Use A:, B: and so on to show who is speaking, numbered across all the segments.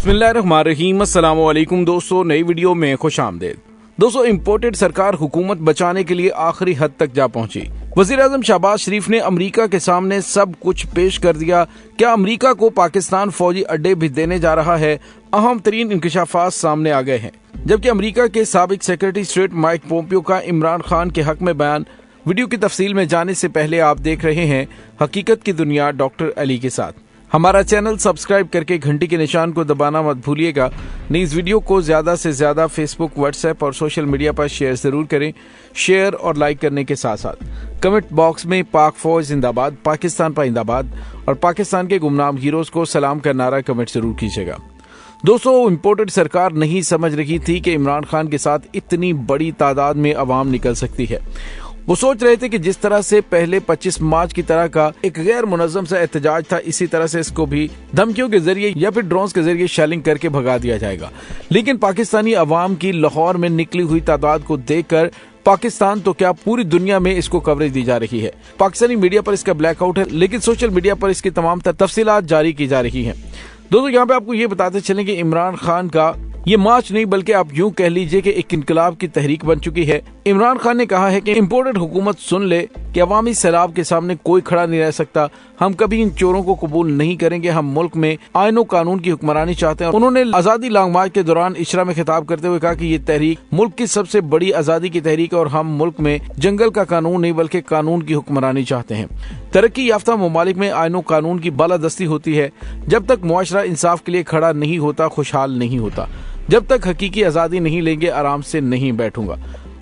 A: बिस्मिल्लाहिर्रहमानिर्रहीम। अस्सलाम वालेकुम दोस्तों, नई वीडियो में खुश आमदेद। दोस्तों, इम्पोर्टेड सरकार हुकूमत बचाने के लिए आखिरी हद तक जा पहुंची। वजीर आजम शहबाज शरीफ ने अमरीका के सामने सब कुछ पेश कर दिया। क्या अमरीका को पाकिस्तान फौजी अड्डे भी देने जा रहा है? अहम तरीन इंकशाफात सामने आ गए हैं। जबकि अमरीका के साबिक सेक्रेटरी स्टेट माइक पोम्पियो का इमरान खान के हक में बयान। वीडियो की तफसील में जाने से पहले आप देख रहे हैं हकीकत की दुनिया डॉक्टर अली के साथ। हमारा चैनल सब्सक्राइब करके घंटी के निशान को दबाना मत भूलिएगा। इस वीडियो को ज्यादा से ज्यादा फेसबुक, व्हाट्सएप और सोशल मीडिया पर शेयर जरूर करें। शेयर और लाइक करने के साथ साथ कमेंट बॉक्स में पाक फौज जिंदाबाद, पाकिस्तान पाइंदाबाद और पाकिस्तान के गुमनाम हीरोज को सलाम का नारा कमेंट जरूर कीजिएगा। दोस्तों, इम्पोर्टेड सरकार नहीं समझ रही थी कि इमरान खान के साथ इतनी बड़ी तादाद में अवाम निकल सकती है। वो सोच रहे थे कि जिस तरह से पहले 25 मार्च की तरह का एक गैर मुनज़्ज़म सा एहतजाज था, इसी तरह से इसको भी धमकियों के जरिए या फिर ड्रोन्स के जरिए शेलिंग करके भगा दिया जाएगा। लेकिन पाकिस्तानी अवाम की लाहौर में निकली हुई तादाद को देखकर पाकिस्तान तो क्या पूरी दुनिया में इसको कवरेज दी जा रही है। पाकिस्तानी मीडिया पर इसका ब्लैकआउट है, लेकिन सोशल मीडिया पर इसकी तमाम तफसीलात जारी की जा रही है। दोस्तों, यहाँ पे आपको ये बताते चलें कि इमरान खान का ये मार्च नहीं बल्कि आप यूं कह लीजिए कि एक इनकलाब की तहरीक बन चुकी है। इमरान खान ने कहा है कि इम्पोर्टेड हुकूमत सुन ले कि अवामी सैलाब के सामने कोई खड़ा नहीं रह सकता। हम कभी इन चोरों को कबूल नहीं करेंगे। हम मुल्क में आईन और कानून की हुक्मरानी चाहते हैं। उन्होंने आजादी लॉन्ग मार्च के दौरान इशरा में खिताब करते हुए कहा कि ये तहरीक मुल्क की सबसे बड़ी आजादी की तहरीक है और हम मुल्क में जंगल का कानून नहीं बल्कि कानून की हुक्मरानी चाहते हैं। तरक्की याफ्ता ममालिक में आईन और कानून की बालादस्ती होती है। जब तक मुआशरा इंसाफ के लिए खड़ा नहीं होता, खुशहाल नहीं होता। जब तक हकीकी आजादी नहीं लेंगे, आराम से नहीं बैठूंगा।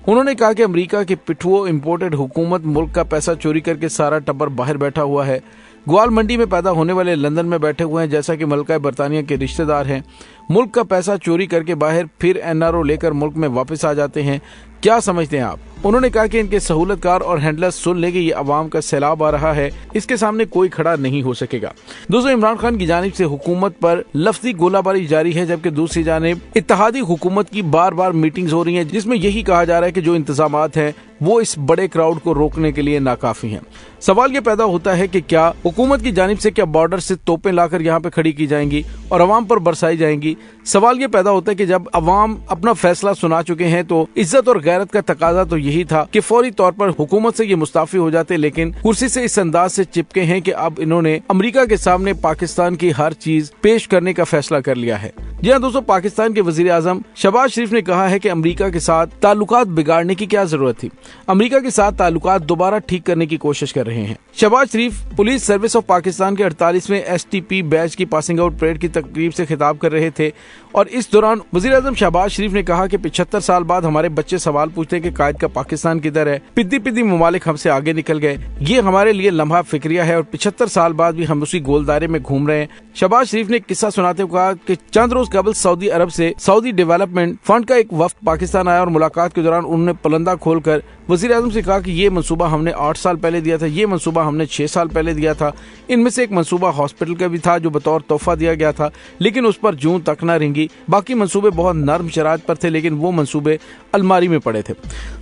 A: उन्होंने कहा कि अमेरिका के पिठुओं इम्पोर्टेड हुकूमत मुल्क का पैसा चोरी करके सारा टब्बर बाहर बैठा हुआ है। ग्वाल मंडी में पैदा होने वाले लंदन में बैठे हुए हैं, जैसा कि मलका बरतानिया के रिश्तेदार हैं। मुल्क का पैसा चोरी करके बाहर फिर एनआरओ लेकर मुल्क में वापस आ जाते हैं। क्या समझते हैं आप? उन्होंने कहा कि इनके सहूलतकार और हैंडलर्स सुन ले कि ये अवाम का सैलाब आ रहा है, इसके सामने कोई खड़ा नहीं हो सकेगा। दोस्तों, इमरान खान की जानिब से हुकूमत पर लफ्जी गोलाबारी जारी है, जबकि दूसरी जानिब इत्तेहादी हुकूमत की बार बार मीटिंग्स हो रही हैं, जिसमें यही कहा जा रहा है कि जो इंतजामात हैं वो इस बड़े क्राउड को रोकने के लिए नाकाफी हैं। सवाल ये पैदा होता है कि क्या हुकूमत की जानिब से क्या बॉर्डर से तोपें लाकर यहाँ पे खड़ी की जाएंगी और अवाम पर बरसाई जाएंगी? सवाल ये पैदा होता है कि जब अवाम अपना फैसला सुना चुके हैं तो इज्जत और गैरत का तकाजा तो यही था कि फौरी तौर पर हुकूमत से ये मुस्ताफी हो जाते, लेकिन कुर्सी से इस अंदाज से चिपके हैं कि अब इन्होंने अमेरिका के सामने पाकिस्तान की हर चीज पेश करने का फैसला कर लिया है। जी हाँ दोस्तों, पाकिस्तान के वजीर आजम शहबाज शरीफ ने कहा है कि अमेरिका के साथ ताल्लुकात बिगाड़ने की क्या जरूरत थी। अमेरिका के साथ ताल्लुकात दोबारा ठीक करने की कोशिश कर रहे हैं। शहबाज शरीफ पुलिस सर्विस ऑफ पाकिस्तान के 48वें STP बैच की पासिंग आउट परेड की तकरीब से खिताब कर रहे थे और इस दौरान वजीर आजम शहबाज शरीफ ने कहा कि 75 साल बाद हमारे बच्चे सवाल पूछते हैं कि कायद का पाकिस्तान किधर है। पिद्दी ममालिक हमसे आगे निकल गए। ये हमारे लिए लम्हा फिक्रिया है और 75 साल बाद भी हम उसी गोल दायरे में घूम रहे हैं। शहबाज शरीफ ने किस्सा सुनाते हुए कहा कि चंद रोज कबल सऊदी अरब से सऊदी डेवलपमेंट फंड का एक वफ्द पाकिस्तान आया और मुलाकात के दौरान उन्होंने पलंदा खोलकर वजीर आजम से कहा कि ये मंसूबा हमने 8 साल पहले दिया था, ये मंसूबा हमने 6 साल पहले दिया था। इनमें से एक मंसूबा हॉस्पिटल का भी था जो बतौर तोहफा दिया गया था, लेकिन उस पर जूं तक न रेंगी। बाकी मंसूबे बहुत नर्म शरात पर थे, लेकिन वो मंसूबे अलमारी में पड़े थे।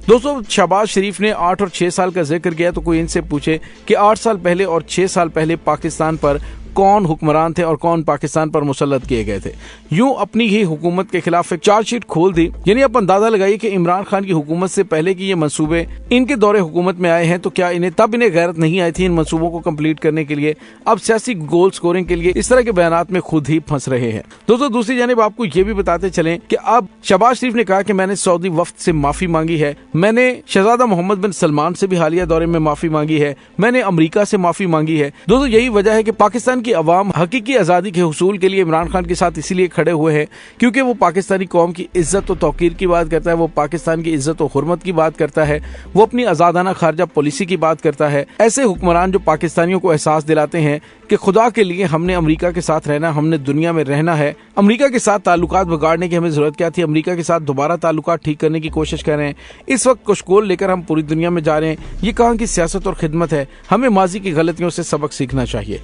A: दोस्तों, शहबाज शरीफ ने 8 और 6 साल का जिक्र किया तो कोई इनसे पूछे कि 8 साल पहले और 6 साल पहले पाकिस्तान पर कौन हुक्मरान थे और कौन पाकिस्तान पर मुसल्लत किए गए थे। यूं अपनी ही हुकूमत के खिलाफ एक चार्जशीट खोल दी। यानी आप अंदाजा लगाइए कि इमरान खान की हुकूमत से पहले की ये मंसूबे इनके दौरे हुकूमत में आए हैं, तो क्या इन्हें गैरत नहीं आई थी इन मंसूबों को कंप्लीट करने के लिए? अब सियासी गोल स्कोरिंग के लिए इस तरह के बयानात में खुद ही फंस रहे हैं। दोस्तों, दूसरी जानिब आपको ये भी बताते चलें कि अब शहबाज शरीफ ने कहा कि मैंने सऊदी वफ्द से माफी मांगी है, मैंने शहजादा मोहम्मद बिन सलमान से भी हालिया दौरे में माफी मांगी है, मैंने अमरीका से माफी मांगी है। दोस्तों, यही वजह है कि पाकिस्तान की अवाम हकीकी आजादी के हुसूल के लिए इमरान खान के साथ इसीलिए खड़े हुए हैं क्योंकि वो पाकिस्तानी कौम की इज्जत और तौकीर की बात करता है, वो पाकिस्तान की इज्जत और हुर्मत की बात करता है, वो अपनी आजादाना खारजा पॉलिसी की बात करता है। ऐसे हुक्मरान जो पाकिस्तानियों को एहसास दिलाते हैं कि खुदा के लिए हमने अमेरिका के साथ रहना, हमने दुनिया में रहना है। अमेरिका के साथ ताल्लुकात बिगाड़ने की हमें जरूरत क्या थी? अमेरिका के साथ दोबारा ताल्लुकात ठीक करने की कोशिश कर रहे हैं। इस वक्त कुशकोल लेकर हम पूरी दुनिया में जा रहे हैं। ये कहाँ की सियासत और खिदमत है? हमें माजी की गलतियों से सबक सीखना चाहिए।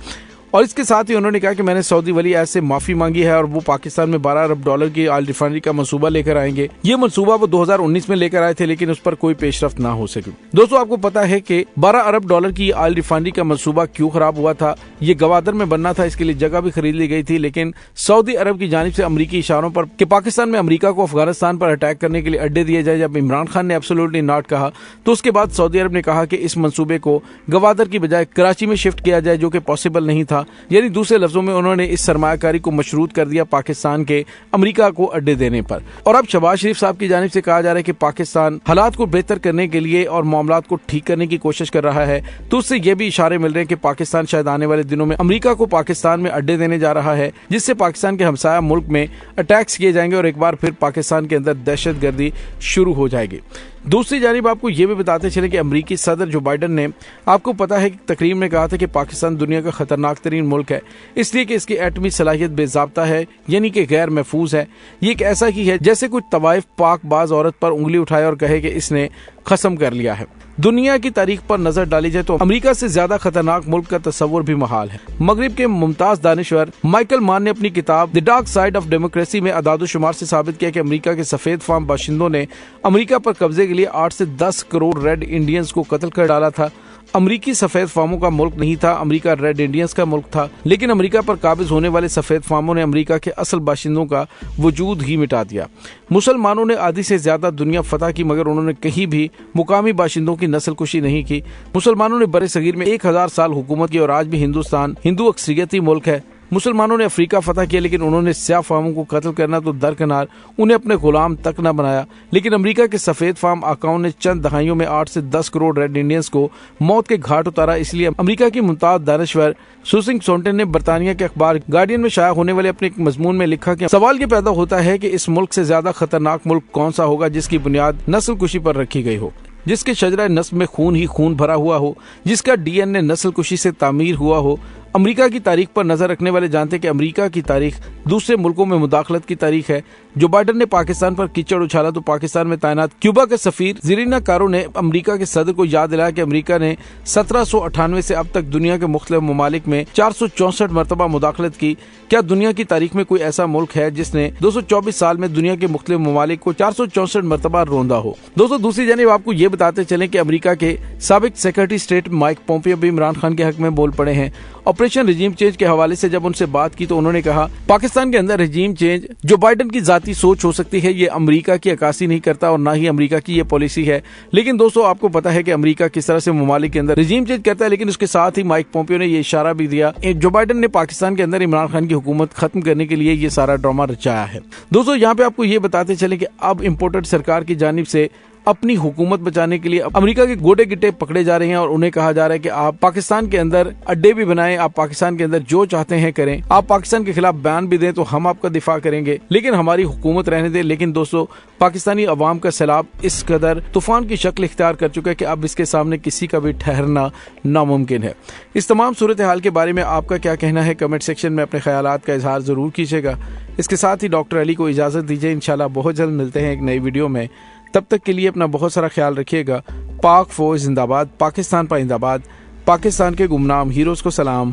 A: اور اس کے ساتھ ہی انہوں نے کہا کہ میں نے سعودی ولی عہد سے معافی مانگی ہے اور وہ پاکستان میں $12 ارب کی آئل ریفائنری کا منصوبہ لے کر آئیں گے۔ یہ منصوبہ وہ 2019 میں لے کر آئے تھے لیکن اس پر کوئی پیش رفت نہ ہو سکی۔ دوستو آپ کو پتا ہے کہ $12 ارب کی آئل ریفائنری کا منصوبہ کیوں خراب ہوا تھا؟ یہ گوادر میں بننا تھا، اس کے لیے جگہ بھی خرید لی گئی تھی، لیکن سعودی عرب کی جانب سے امریکی اشاروں پر کہ پاکستان میں امریکہ کو افغانستان پر اٹیک کرنے کے لیے اڈے دیے جائے، جب عمران خان نے ایبسولوٹلی ناٹ کہا تو اس کے بعد سعودی عرب نے کہا کہ اس منصوبے کو گوادر کی بجائے کراچی میں شفٹ کیا جائے، جو کہ پاسبل نہیں تھا۔ یعنی دوسرے لفظوں میں انہوں نے اس سرمایہ کاری کو مشروط کر دیا پاکستان کے امریکہ کو اڈے دینے پر۔ اور اب شہباز شریف صاحب کی جانب سے کہا جا رہا ہے کہ پاکستان حالات کو بہتر کرنے کے لیے اور معاملات کو ٹھیک کرنے کی کوشش کر رہا ہے، تو اس سے یہ بھی اشارے مل رہے ہیں کہ پاکستان شاید آنے والے دنوں میں امریکہ کو پاکستان میں اڈے دینے جا رہا ہے، جس سے پاکستان کے ہمسایہ ملک میں اٹیکس کیے جائیں گے اور ایک بار پھر پاکستان کے اندر دہشت گردی شروع ہو جائے گی۔ دوسری جانب آپ کو یہ بھی بتاتے چلیں کہ امریکی صدر جو بائیڈن نے آپ کو پتا ہے کہ تقریر میں کہا تھا کہ پاکستان دنیا کا خطرناک ترین ملک ہے، اس لیے کہ اس کی ایٹمی صلاحیت بے ضابطہ ہے، یعنی کہ غیر محفوظ ہے۔ یہ ایک ایسا ہی ہے جیسے کچھ طوائف پاک باز عورت پر انگلی اٹھائے اور کہے کہ اس نے قسم کر لیا ہے۔ دنیا کی تاریخ پر نظر ڈالی جائے تو امریکہ سے زیادہ خطرناک ملک کا تصور بھی محال ہے۔ مغرب کے ممتاز دانشور مائیکل مان نے اپنی کتاب دی ڈارک سائیڈ آف ڈیموکریسی میں اعداد و شمار سے ثابت کیا کہ امریکہ کے سفید فام باشندوں نے امریکہ پر قبضے کے لیے 8 سے 10 کروڑ ریڈ انڈینز کو قتل کر ڈالا تھا۔ امریکی سفید فاموں کا ملک نہیں تھا، امریکہ ریڈ انڈینز کا ملک تھا، لیکن امریکہ پر قابض ہونے والے سفید فاموں نے امریکہ کے اصل باشندوں کا وجود ہی مٹا دیا۔ مسلمانوں نے آدھی سے زیادہ دنیا فتح کی مگر انہوں نے کہیں بھی مقامی باشندوں کی نسل کشی نہیں کی۔ مسلمانوں نے برِ صغیر میں 1000 سال حکومت کی اور آج بھی ہندوستان ہندو اکثریتی ملک ہے۔ مسلمانوں نے افریقہ فتح کیا لیکن انہوں نے سیاہ فاموں کو قتل کرنا تو درکنار انہیں اپنے غلام تک نہ بنایا، لیکن امریکہ کے سفید فام آقاؤں نے چند دہائیوں میں 8 سے 10 کروڑ ریڈ انڈینز کو موت کے گھاٹ اتارا۔ اس لیے امریکہ کی ممتاز دانشور سوسنگ سونٹن نے برطانیہ کے اخبار گارڈین میں شائع ہونے والے اپنے ایک مضمون میں لکھا کہ سوال یہ پیدا ہوتا ہے کہ اس ملک سے زیادہ خطرناک ملک کون سا ہوگا جس کی بنیاد نسل کشی پر رکھی گئی ہو، جس کے شجرہ نسب میں خون ہی خون بھرا ہوا ہو، جس کا ڈی این اے نسل کشی سے تعمیر ہوا ہو۔ امریکہ کی تاریخ پر نظر رکھنے والے جانتے ہیں کہ امریکہ کی تاریخ دوسرے ملکوں میں مداخلت کی تاریخ ہے۔ جو بائیڈن نے پاکستان پر کیچڑ اچھالا تو پاکستان میں تعینات کیوبا کے سفیر زیرینا کارو نے امریکہ کے صدر کو یاد دلایا کہ امریکہ نے 1798 سے اب تک دنیا کے مختلف ممالک میں 464 مرتبہ مداخلت کی۔ کیا دنیا کی تاریخ میں کوئی ایسا ملک ہے جس نے 224 سال میں دنیا کے مختلف ممالک کو 464 مرتبہ روندا ہو؟ دوستو دوسری جانب آپ کو یہ بتاتے چلیں کہ امریکہ کے سابق سیکرٹری اسٹیٹ مائک پومپیو بھی عمران خان کے حق میں بول پڑے ہیں۔ آپریشن رجیم چینج کے حوالے سے جب ان سے بات کی تو انہوں نے کہا پاکستان کے اندر رجیم چینج جو بائیڈن کی ذاتی سوچ ہو سکتی ہے، یہ امریکہ کی عکاسی نہیں کرتا اور نہ ہی امریکہ کی یہ پالیسی ہے۔ لیکن دوستو آپ کو پتا ہے کہ امریکہ کس طرح سے ممالک کے اندر رجیم چینج کرتا ہے، لیکن اس کے ساتھ ہی مائک پومپیو نے یہ اشارہ بھی دیا جو بائیڈن نے پاکستان کے اندر عمران خان کی حکومت ختم کرنے کے لیے یہ سارا ڈرامہ رچایا ہے۔ دوستو یہاں پہ آپ کو یہ بتاتے چلیں کہ اب امپورٹڈ سرکار کی جانب سے اپنی حکومت بچانے کے لیے امریکہ کے گوڑے گٹے پکڑے جا رہے ہیں اور انہیں کہا جا رہا ہے کہ آپ پاکستان کے اندر اڈے بھی بنائیں، آپ پاکستان کے اندر جو چاہتے ہیں کریں، آپ پاکستان کے خلاف بیان بھی دیں تو ہم آپ کا دفاع کریں گے، لیکن ہماری حکومت رہنے دیں۔ لیکن دوستو پاکستانی عوام کا سیلاب اس قدر طوفان کی شکل اختیار کر چکا ہے کہ اب اس کے سامنے کسی کا بھی ٹھہرنا ناممکن ہے۔ اس تمام صورتحال کے بارے میں آپ کا کیا کہنا ہے؟ کمنٹ سیکشن میں اپنے خیالات کا اظہار ضرور کیجیے گا۔ اس کے ساتھ ہی ڈاکٹر علی کو اجازت دیجیے، انشاءاللہ بہت جلد ملتے ہیں ایک نئی ویڈیو میں۔ تب تک کے لیے اپنا بہت سارا خیال رکھیے گا۔ پاک فوج زندہ باد، پاکستان پائندہ باد، پاکستان کے گمنام ہیروز کو سلام،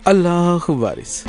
A: اللہ وارث۔